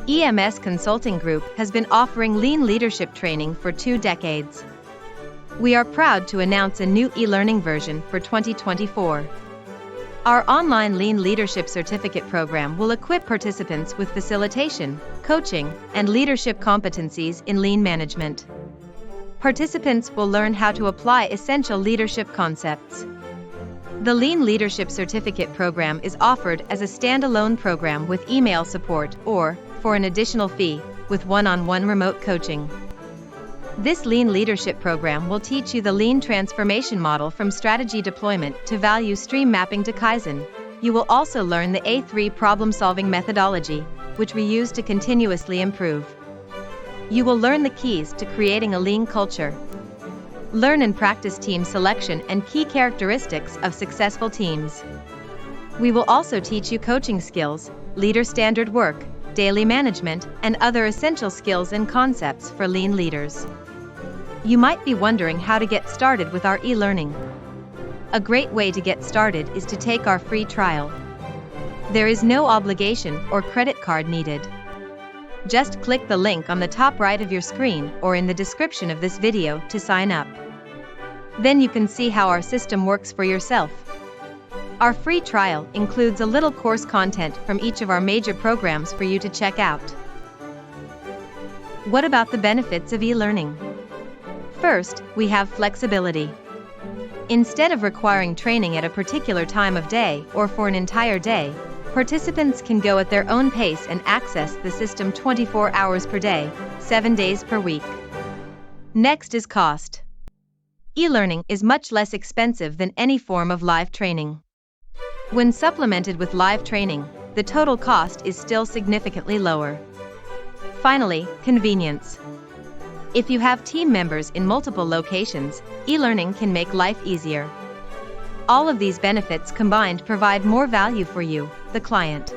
EMS Consulting Group has been offering lean leadership training for 2 decades. We are proud to announce a new e-learning version for 2024. Our online Lean Leadership Certificate program will equip participants with facilitation, coaching, and leadership competencies in lean management. Participants will learn how to apply essential leadership concepts. The Lean Leadership Certificate program is offered as a standalone program with email support or, for an additional fee, with one-on-one remote coaching. This Lean Leadership program will teach you the Lean transformation model from strategy deployment to value stream mapping to Kaizen. You will also learn the A3 problem-solving methodology, which we use to continuously improve. You will learn the keys to creating a lean culture. Learn and practice team selection and key characteristics of successful teams. We will also teach you coaching skills, leader standard work, daily management, and other essential skills and concepts for lean leaders. You might be wondering how to get started with our e-learning. A great way to get started is to take our free trial. There is no obligation or credit card needed. Just click the link on the top right of your screen or in the description of this video to sign up. Then you can see how our system works for yourself. Our free trial includes a little course content from each of our major programs for you to check out. What about the benefits of e-learning? First, we have flexibility. Instead of requiring training at a particular time of day or for an entire day, participants can go at their own pace and access the system 24 hours per day, 7 days per week. Next is cost. E-learning is much less expensive than any form of live training. When supplemented with live training, the total cost is still significantly lower. Finally, convenience. If you have team members in multiple locations, e-learning can make life easier. All of these benefits combined provide more value for you, the client.